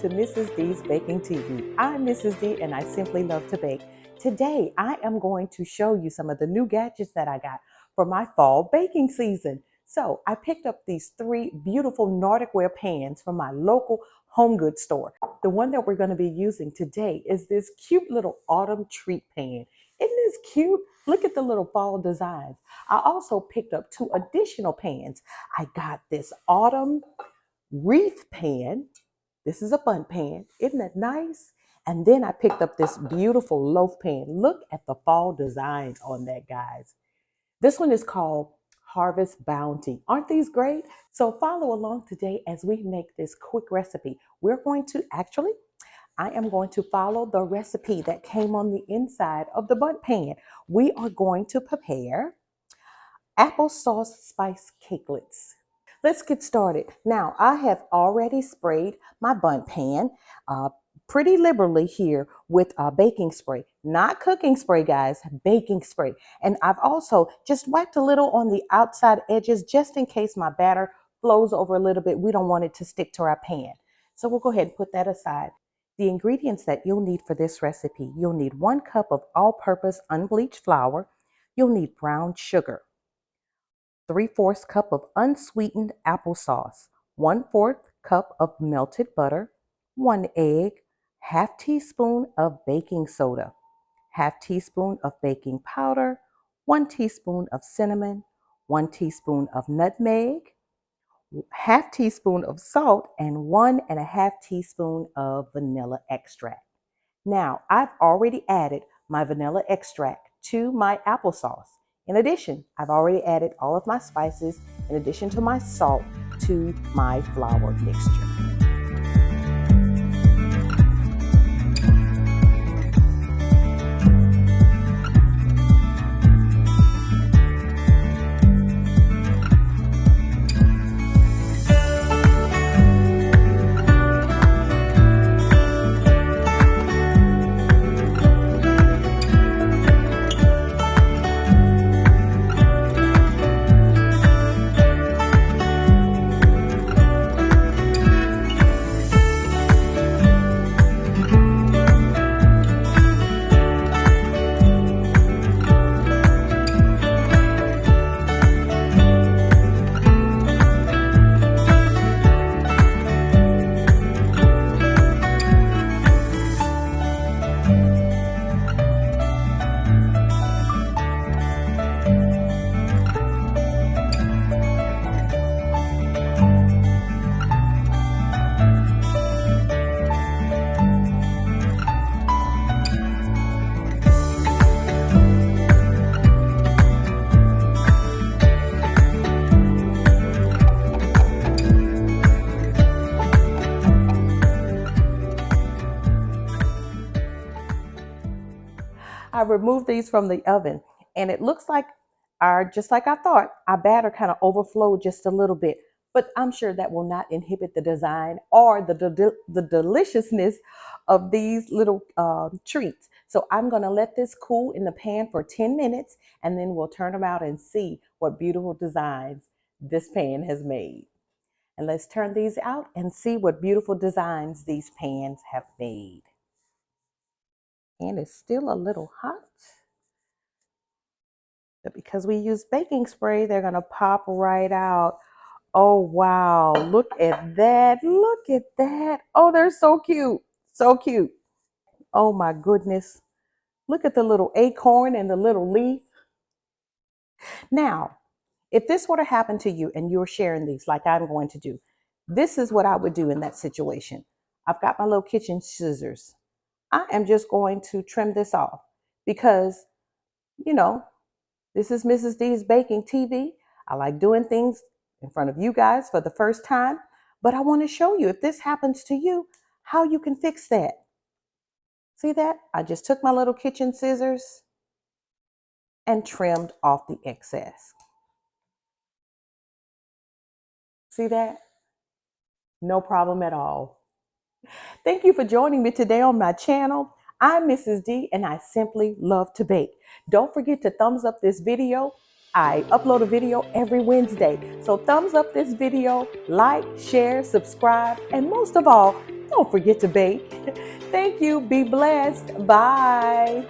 to Mrs. D's Baking TV. I'm Mrs. D and I simply love to bake. Today I am going to show you some of the new gadgets that I got for my fall baking season. So I picked up these 3 beautiful Nordic Ware pans from my local home goods store. The one that we're going to be using today is this cute little autumn treat pan. Isn't this cute? Look at the little fall designs. I also picked up 2 additional pans. I got this autumn wreath pan. This is a bundt pan. Isn't that nice? And then I picked up this beautiful loaf pan. Look at the fall designs on that, guys. This one is called Harvest Bounty. Aren't these great? So follow along today as we make this quick recipe. I am going to follow the recipe that came on the inside of the bundt pan. We are going to prepare applesauce spice cakelets. Let's get started. Now, I have already sprayed my bundt pan pretty liberally here with baking spray. Not cooking spray, guys, baking spray. And I've also just wiped a little on the outside edges just in case my batter flows over a little bit. We don't want it to stick to our pan. So we'll go ahead and put that aside. The ingredients that you'll need for this recipe: you'll need 1 cup of all-purpose unbleached flour. You'll need brown sugar, 3/4 cup of unsweetened applesauce, 1/4 cup of melted butter, 1 egg, ½ teaspoon of baking soda, ½ teaspoon of baking powder, 1 teaspoon of cinnamon, 1 teaspoon of nutmeg, ½ teaspoon of salt, and 1½ teaspoon of vanilla extract. Now, I've already added my vanilla extract to my applesauce. In addition, I've already added all of my spices in addition to my salt to my flour mixture. I removed these from the oven and it looks like just like I thought, our batter kind of overflowed just a little bit, but I'm sure that will not inhibit the design or the deliciousness of these little treats. So I'm going to let this cool in the pan for 10 minutes and then we'll turn them out and see what beautiful designs this pan has made. And let's turn these out and see what beautiful designs these pans have made. And it's still a little hot. But because we use baking spray, they're going to pop right out. Oh, wow. Look at that. Look at that. Oh, they're so cute. So cute. Oh, my goodness. Look at the little acorn and the little leaf. Now, if this were to happen to you and you're sharing these like I'm going to do, this is what I would do in that situation. I've got my little kitchen scissors. I am just going to trim this off because, you know, this is Mrs. D's Baking TV. I like doing things in front of you guys for the first time, but I want to show you if this happens to you, how you can fix that. See that? I just took my little kitchen scissors and trimmed off the excess. See that? No problem at all. Thank you for joining me today on my channel. I'm Mrs. D and I simply love to bake. Don't forget to thumbs up this video. I upload a video every Wednesday. So thumbs up this video, like, share, subscribe, and most of all, don't don't forget to bake. Thank you. Be blessed. Bye.